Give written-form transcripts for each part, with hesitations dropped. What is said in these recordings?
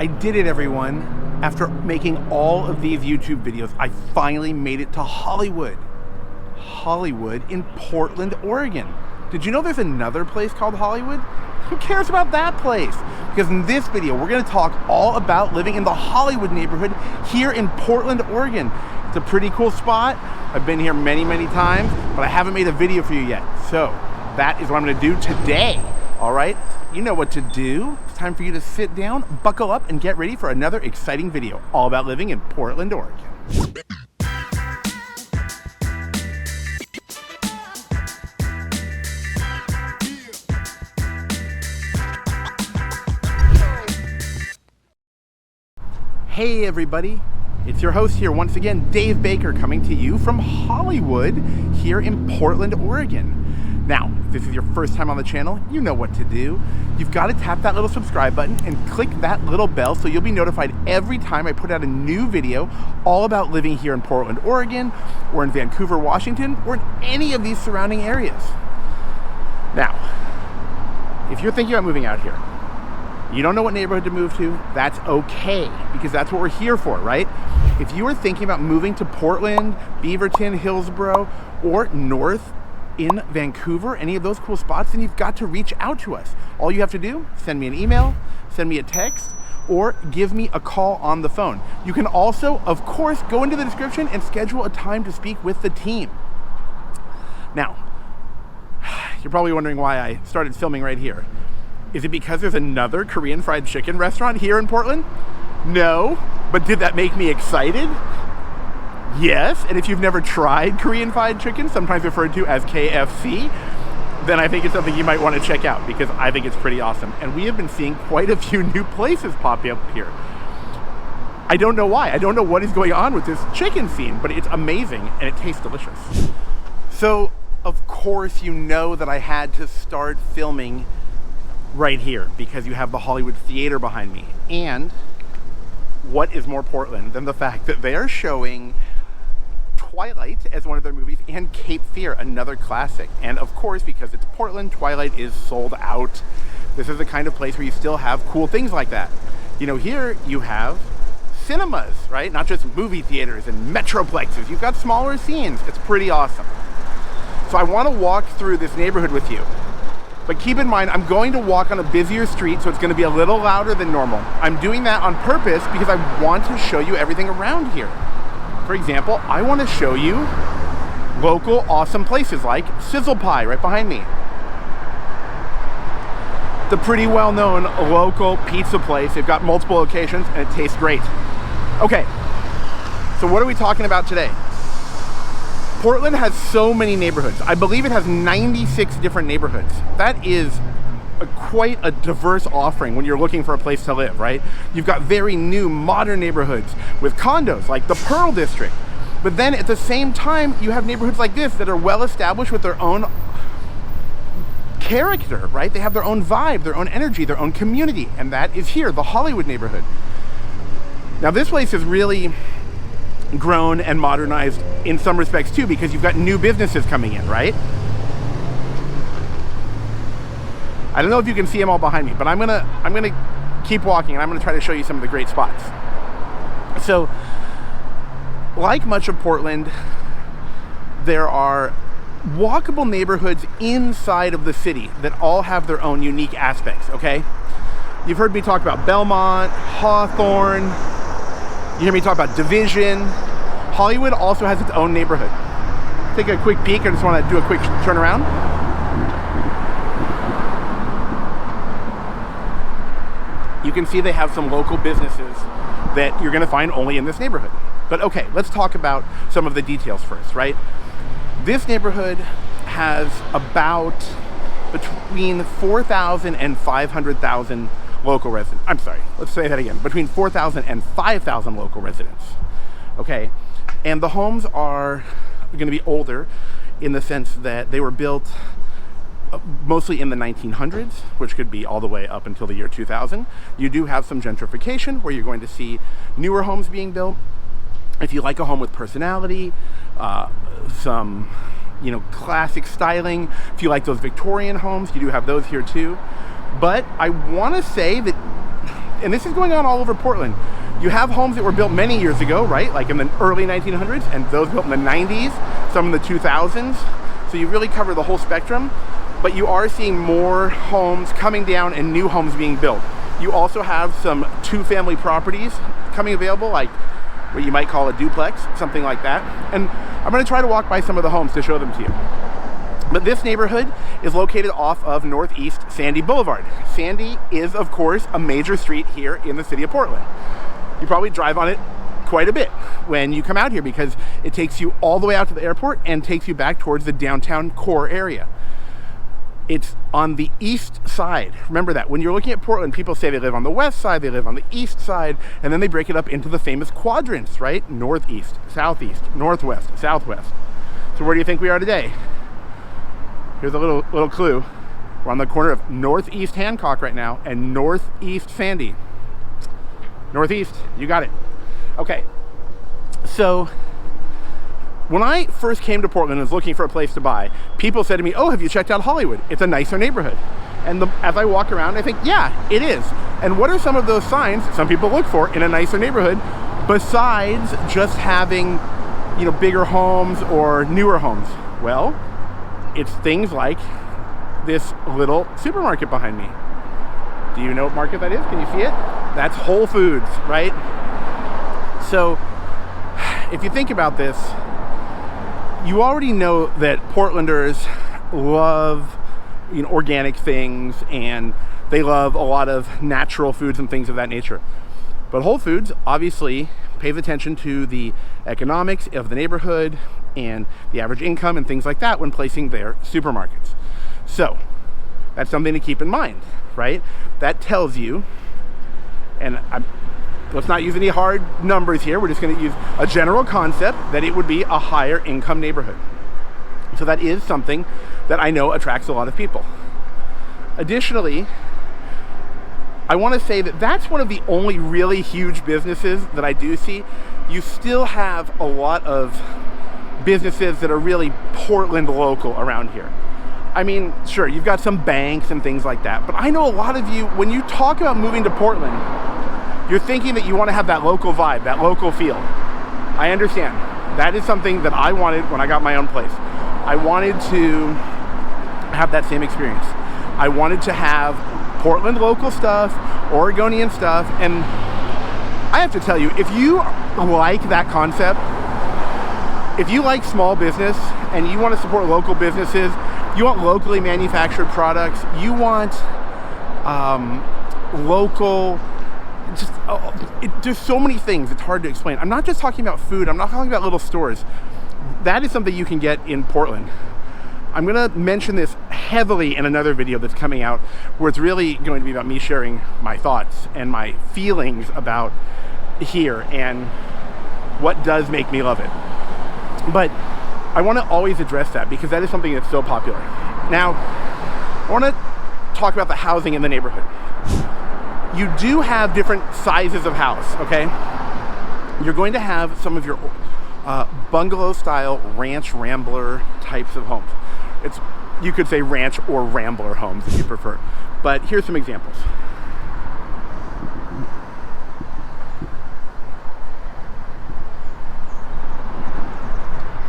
I did it, everyone. After making all of these YouTube videos, I finally made it to Hollywood. Hollywood in Portland, Oregon. Did you know there's another place called Hollywood? Who cares about that place? Because in this video, we're gonna talk all about living in the Hollywood neighborhood here in Portland, Oregon. It's a pretty cool spot. I've been here many, many times, but I haven't made a video for you yet. So that is what I'm gonna do today. All right, you know what to do. It's time for you to sit down, buckle up, and get ready for another exciting video all about living in Portland, Oregon. Hey everybody, it's your host here once again, Dave Baker, coming to you from Hollywood here in Portland, Oregon. Now, if this is your first time on the channel, you know what to do. You've got to tap that little subscribe button and click that little bell so you'll be notified every time I put out a new video all about living here in Portland, Oregon, or in Vancouver, Washington, or in any of these surrounding areas. Now, if you're thinking about moving out here, you don't know what neighborhood to move to, that's okay, because that's what we're here for, right? If you are thinking about moving to Portland, Beaverton, Hillsboro, or north in Vancouver, any of those cool spots, then you've got to reach out to us. All you have to do, send me an email, send me a text, or give me a call on the phone. You can also, of course, go into the description and schedule a time to speak with the team. Now, you're probably wondering why I started filming right here. Is it because there's another Korean fried chicken restaurant here in Portland? No, but did that make me excited? Yes, and if you've never tried Korean fried chicken, sometimes referred to as KFC, then I think it's something you might want to check out because I think it's pretty awesome. And we have been seeing quite a few new places pop up here. I don't know why. I don't know what is going on with this chicken scene, but it's amazing and it tastes delicious. So, of course, you know that I had to start filming right here because you have the Hollywood Theater behind me. And what is more Portland than the fact that they are showing Twilight as one of their movies and Cape Fear, another classic. And of course, because it's Portland, Twilight is sold out. This is the kind of place where you still have cool things like that. You know, here you have cinemas, right? Not just movie theaters and metroplexes. You've got smaller scenes. It's pretty awesome. So I want to walk through this neighborhood with you. But keep in mind, I'm going to walk on a busier street, so it's going to be a little louder than normal. I'm doing that on purpose because I want to show you everything around here. For example, I want to show you local awesome places like Sizzle Pie right behind me. The pretty well-known local pizza place. They've got multiple locations and it tastes great. Okay, so what are we talking about today? Portland has so many neighborhoods. I believe it has 96 different neighborhoods. That is quite a diverse offering when you're looking for a place to live, right? You've got very new modern neighborhoods with condos like the Pearl District. But then at the same time, you have neighborhoods like this that are well established with their own character, right? They have their own vibe, their own energy, their own community. And that is here, the Hollywood neighborhood. Now this place is really grown and modernized in some respects too, because you've got new businesses coming in, right? I don't know if you can see them all behind me, but I'm gonna keep walking and I'm gonna try to show you some of the great spots. So, like much of Portland, there are walkable neighborhoods inside of the city that all have their own unique aspects, okay? You've heard me talk about Belmont, Hawthorne, you hear me talk about Division. Hollywood also has its own neighborhood. Take a quick peek. I just want to do a quick turn around. You can see they have some local businesses that you're going to find only in this neighborhood. But okay, let's talk about some of the details first, right? This neighborhood has about between 4,000 and 500,000 local residents. I'm sorry, let's say that again. Between 4,000 and 5,000 local residents. Okay, and the homes are going to be older in the sense that they were built mostly in the 1900s, which could be all the way up until the year 2000. You do have some gentrification where you're going to see newer homes being built. If you like a home with personality, some classic styling, if you like those Victorian homes, you do have those here too. But I want to say that and this is going on all over Portland. You have homes that were built many years ago, right? Like in the early 1900s, and those built in the 90s, some in the 2000s. So you really cover the whole spectrum, but you are seeing more homes coming down and new homes being built. You also have some two-family properties coming available, like what you might call a duplex, something like that. And I'm gonna try to walk by some of the homes to show them to you. But this neighborhood is located off of Northeast Sandy Boulevard. Sandy is, of course, a major street here in the city of Portland. You probably drive on it quite a bit when you come out here because it takes you all the way out to the airport and takes you back towards the downtown core area. It's on the east side. Remember that. When you're looking at Portland, people say they live on the west side, they live on the east side, and then they break it up into the famous quadrants, right? Northeast, southeast, northwest, southwest. So where do you think we are today? Here's a little clue. We're on the corner of Northeast Hancock right now and Northeast Sandy. Northeast, you got it. Okay, so when I first came to Portland and was looking for a place to buy, people said to me, oh, have you checked out Hollywood? It's a nicer neighborhood. And as I walk around, I think, yeah, it is. And what are some of those signs some people look for in a nicer neighborhood besides just having, bigger homes or newer homes? Well, it's things like this little supermarket behind me. Do you know what market that is? Can you see it? That's Whole Foods, right? So if you think about this, you already know that Portlanders love organic things, and they love a lot of natural foods and things of that nature. But Whole Foods obviously pays attention to the economics of the neighborhood and the average income and things like that when placing their supermarkets. So that's something to keep in mind, right? That tells you, and let's not use any hard numbers here, we're just going to use a general concept that it would be a higher income neighborhood. So that is something that I know attracts a lot of people. Additionally, I want to say that that's one of the only really huge businesses that I do see. You still have a lot of businesses that are really Portland local around here. I mean, sure, you've got some banks and things like that, but I know a lot of you, when you talk about moving to Portland, you're thinking that you want to have that local vibe, that local feel. I understand. That is something that I wanted when I got my own place. I wanted to have that same experience. I wanted to have Portland local stuff, Oregonian stuff, and I have to tell you, if you like that concept, if you like small business and you want to support local businesses, you want locally manufactured products, you want local, there's so many things, it's hard to explain. I'm not just talking about food, I'm not talking about little stores. That is something you can get in Portland. I'm gonna mention this heavily in another video that's coming out where it's really going to be about me sharing my thoughts and my feelings about here and what does make me love it. But I want to always address that because that is something that's so popular. Now, I want to talk about the housing in the neighborhood. You do have different sizes of house, okay? You're going to have some of your bungalow style ranch rambler types of homes. You could say ranch or rambler homes if you prefer. But here's some examples.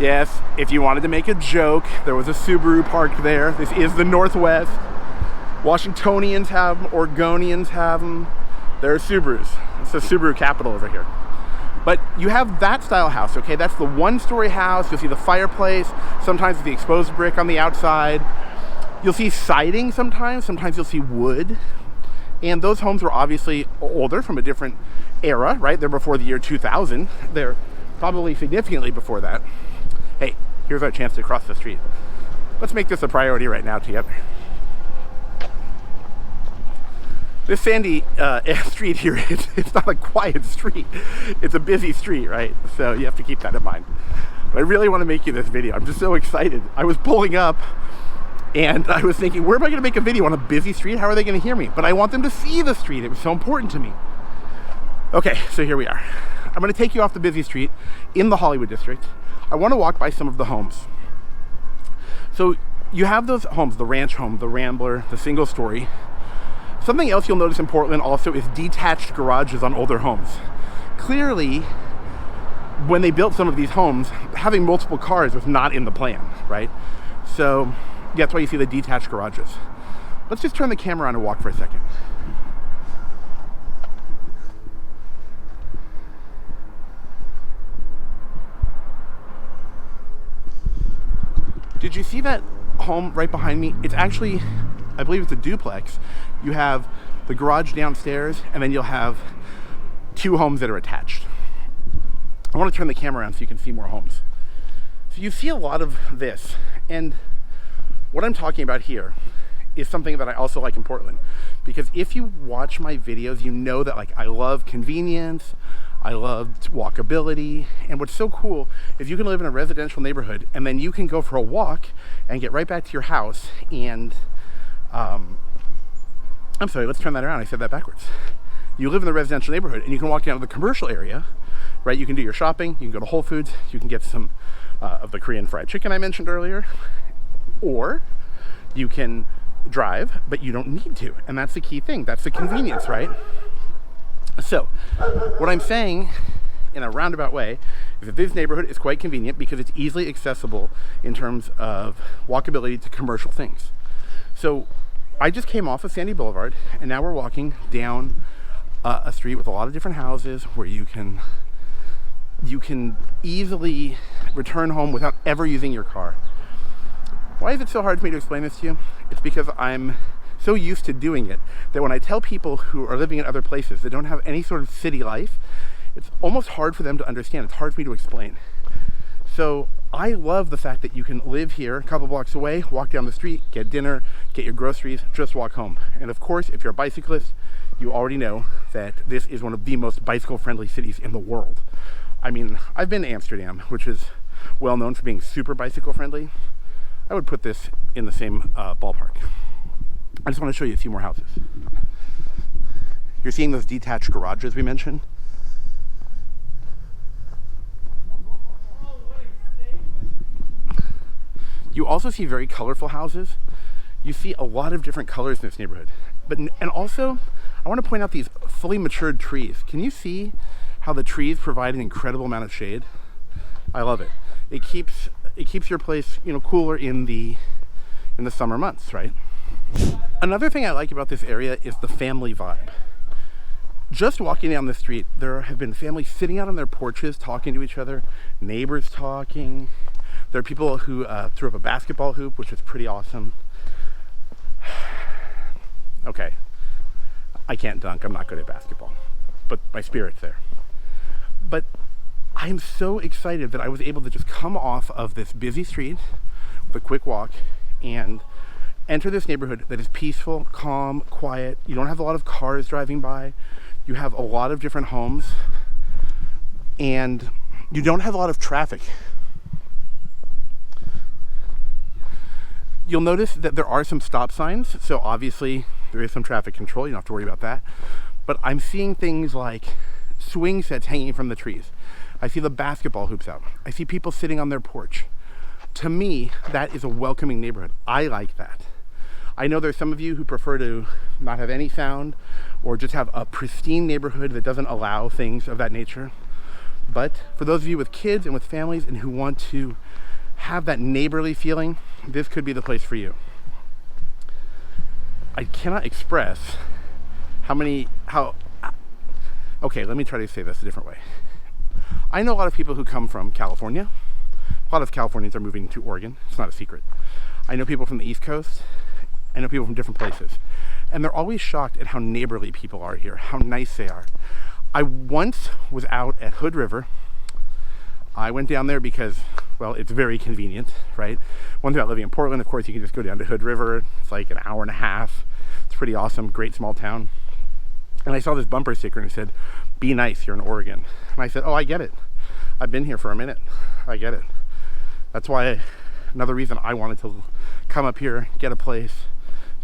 Yes, if you wanted to make a joke, there was a Subaru parked there. This is the Northwest. Washingtonians have them, Oregonians have them. There are Subarus. It's the Subaru capital over here. But you have that style house, okay? That's the one-story house. You'll see the fireplace, sometimes with the exposed brick on the outside. You'll see siding sometimes you'll see wood. And those homes were obviously older, from a different era, right? They're before the year 2000. They're probably significantly before that. Hey, here's our chance to cross the street. Let's make this a priority right now together. This Sandy street here, it's not a quiet street. It's a busy street, right? So you have to keep that in mind. But I really want to make you this video. I'm just so excited. I was pulling up and I was thinking, where am I going to make a video on a busy street? How are they going to hear me? But I want them to see the street. It was so important to me. Okay, so here we are. I'm going to take you off the busy street in the Hollywood district. I want to walk by some of the homes. So you have those homes, the ranch home, the rambler, the single story. Something else you'll notice in Portland also is detached garages on older homes. Clearly, when they built some of these homes, having multiple cars was not in the plan, right? So that's why you see the detached garages. Let's just turn the camera on and walk for a second. Did you see that home right behind me? It's actually, I believe it's a duplex. You have the garage downstairs, and then you'll have 2 homes that are attached. I want to turn the camera around so you can see more homes. So you see a lot of this, and what I'm talking about here is something that I also like in Portland, because if you watch my videos, you know that like I love convenience, I love walkability, and what's so cool is you can live in a residential neighborhood and then you can go for a walk and get right back to your house. And I'm sorry, let's turn that around. I said that backwards. You live in the residential neighborhood and you can walk down to the commercial area, right? You can do your shopping, you can go to Whole Foods, you can get some of the Korean fried chicken I mentioned earlier, or you can drive, but you don't need to. And that's the key thing. That's the convenience, right? So what I'm saying in a roundabout way is that this neighborhood is quite convenient because it's easily accessible in terms of walkability to commercial things. So I just came off of Sandy Boulevard and now we're walking down a street with a lot of different houses where you can easily return home without ever using your car. Why is it so hard for me to explain this to you? It's because I'm so used to doing it that when I tell people who are living in other places that don't have any sort of city life, it's almost hard for them to understand. It's hard for me to explain. So I love the fact that you can live here a couple blocks away, walk down the street, get dinner, get your groceries, just walk home. And of course, if you're a bicyclist, you already know that this is one of the most bicycle-friendly cities in the world. I mean, I've been to Amsterdam, which is well known for being super bicycle-friendly. I would put this in the same ballpark. I just want to show you a few more houses. You're seeing those detached garages we mentioned. You also see very colorful houses. You see a lot of different colors in this neighborhood. And also, I want to point out these fully matured trees. Can you see how the trees provide an incredible amount of shade? I love it. It keeps your place, cooler in the summer months, right? Another thing I like about this area is the family vibe. Just walking down the street, there have been families sitting out on their porches talking to each other, neighbors talking. There are people who threw up a basketball hoop, which is pretty awesome. Okay, I can't dunk, I'm not good at basketball, but my spirit's there. But I am so excited that I was able to just come off of this busy street with a quick walk and enter this neighborhood that is peaceful, calm, quiet. You don't have a lot of cars driving by. You have a lot of different homes and you don't have a lot of traffic. You'll notice that there are some stop signs, so obviously there is some traffic control, you don't have to worry about that. But I'm seeing things like swing sets hanging from the trees. I see the basketball hoops out. I see people sitting on their porch. To me, that is a welcoming neighborhood. I like that. I know there's some of you who prefer to not have any sound or just have a pristine neighborhood that doesn't allow things of that nature. But for those of you with kids and with families and who want to have that neighborly feeling, this could be the place for you. I cannot express okay, let me try to say this a different way. I know a lot of people who come from California. A lot of Californians are moving to Oregon. It's not a secret. I know people from the East Coast. I know people from different places. And they're always shocked at how neighborly people are here, how nice they are. I once was out at Hood River. I went down there because, well, it's very convenient, right? One thing about living in Portland, of course, you can just go down to Hood River. It's like an hour and a half. It's pretty awesome, great small town. And I saw this bumper sticker and it said, "Be nice, you're in Oregon." And I said, oh, I get it. I've been here for a minute. I get it. That's why another reason I wanted to come up here, get a place,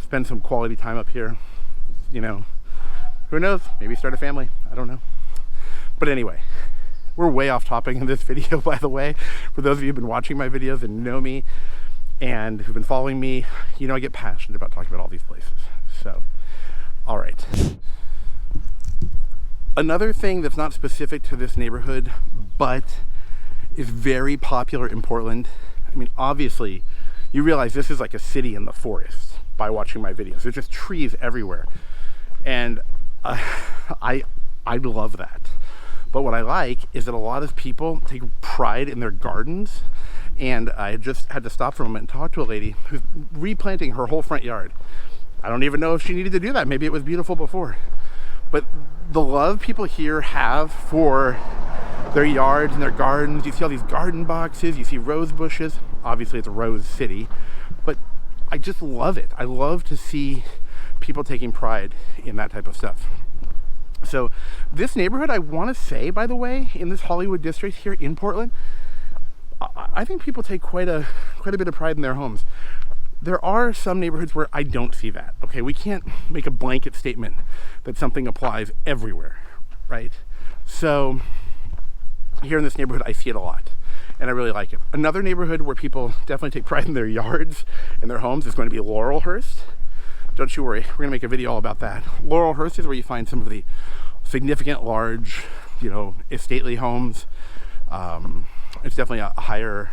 spend some quality time up here. Who knows? Maybe start a family. I don't know. But anyway, we're way off topic in this video, by the way. For those of you who've been watching my videos and know me and who've been following me, I get passionate about talking about all these places. So All right. Another thing that's not specific to this neighborhood, but is very popular in Portland. I mean, obviously, you realize this is like a city in the forest by watching my videos. There's just trees everywhere. And I love that. But what I like is that a lot of people take pride in their gardens. And I just had to stop for a moment and talk to a lady who's replanting her whole front yard. I don't even know if she needed to do that. Maybe it was beautiful before. But the love people here have for their yards and their gardens, you see all these garden boxes, you see rose bushes. Obviously it's a rose city, but I just love it. I love to see people taking pride in that type of stuff. So this neighborhood, I want to say, by the way, in this Hollywood district here in Portland, I think people take quite a bit of pride in their homes. There are some neighborhoods where I don't see that. Okay, we can't make a blanket statement that something applies everywhere, right? So here in this neighborhood, I see it a lot, and I really like it. Another neighborhood where people definitely take pride in their yards and their homes is going to be Laurelhurst. Don't you worry, we're gonna make a video all about that. Laurelhurst is where you find some of the significant, large, estately homes. It's definitely a higher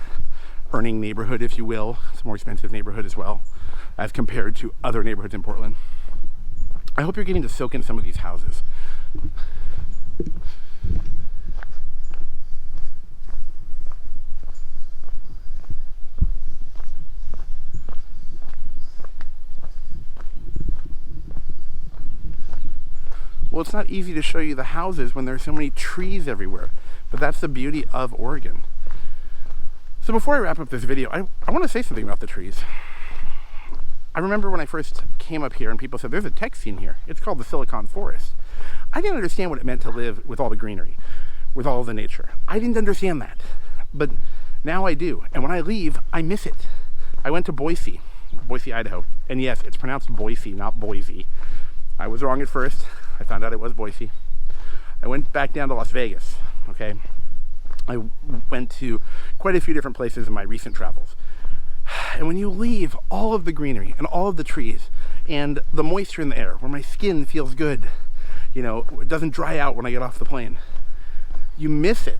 earning neighborhood, if you will. It's a more expensive neighborhood as well, as compared to other neighborhoods in Portland. I hope you're getting to soak in some of these houses. Well, it's not easy to show you the houses when there's so many trees everywhere, but that's the beauty of Oregon. So before I wrap up this video, I want to say something about the trees. I remember when I first came up here and people said, there's a tech scene here. It's called the Silicon Forest. I didn't understand what it meant to live with all the greenery, with all the nature. I didn't understand that, but now I do. And when I leave, I miss it. I went to Boise, Idaho. And yes, it's pronounced Boise, not Boise. I was wrong at first. I found out it was Boise. I went back down to Las Vegas, okay? I went to quite a few different places in my recent travels. And when you leave all of the greenery and all of the trees and the moisture in the air, where my skin feels good, it doesn't dry out when I get off the plane, you miss it.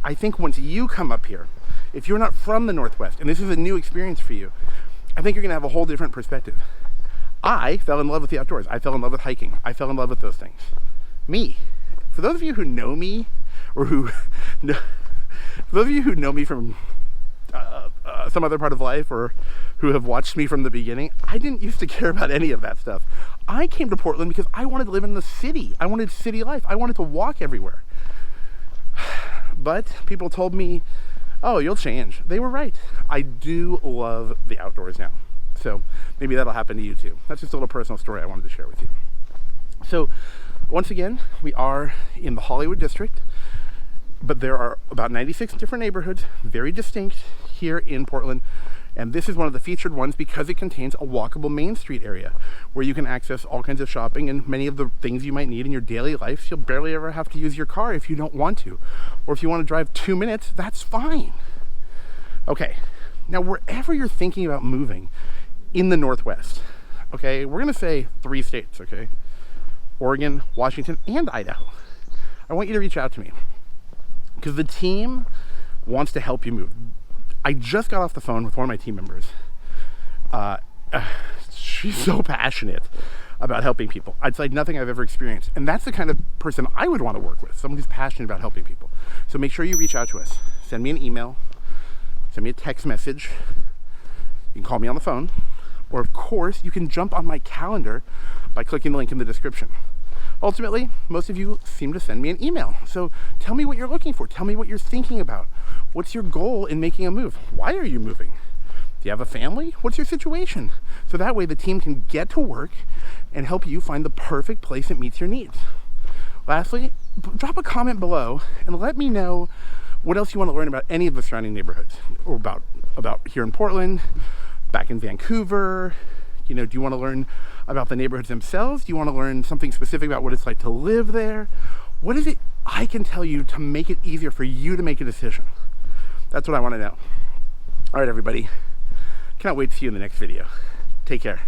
I think once you come up here, if you're not from the Northwest, and this is a new experience for you, I think you're gonna have a whole different perspective. I fell in love with the outdoors. I fell in love with hiking. I fell in love with those things. Me. For those of you who know me, or for those of you who know me from some other part of life, or who have watched me from the beginning, I didn't used to care about any of that stuff. I came to Portland because I wanted to live in the city. I wanted city life. I wanted to walk everywhere. But people told me, oh, you'll change. They were right. I do love the outdoors now. So maybe that'll happen to you too. That's just a little personal story I wanted to share with you. So once again, we are in the Hollywood district, but there are about 96 different neighborhoods, very distinct here in Portland. And this is one of the featured ones because it contains a walkable Main Street area where you can access all kinds of shopping and many of the things you might need in your daily life. You'll barely ever have to use your car if you don't want to. Or if you want to drive 2 minutes, that's fine. Okay, now wherever you're thinking about moving in the Northwest, okay, we're gonna say 3 states, okay? Oregon, Washington, and Idaho. I want you to reach out to me because the team wants to help you move. I just got off the phone with one of my team members. She's so passionate about helping people. It's like nothing I've ever experienced. And that's the kind of person I would want to work with, someone who's passionate about helping people. So make sure you reach out to us. Send me an email, send me a text message. You can call me on the phone, or of course, you can jump on my calendar by clicking the link in the description. Ultimately, most of you seem to send me an email. So tell me what you're looking for. Tell me what you're thinking about. What's your goal in making a move? Why are you moving? Do you have a family? What's your situation? So that way the team can get to work and help you find the perfect place that meets your needs. Lastly, drop a comment below and let me know what else you want to learn about any of the surrounding neighborhoods, or about here in Portland, back in Vancouver. Do you want to learn about the neighborhoods themselves? Do you want to learn something specific about what it's like to live there? What is it I can tell you to make it easier for you to make a decision? That's what I want to know. All right, everybody. Cannot wait to see you in the next video. Take care.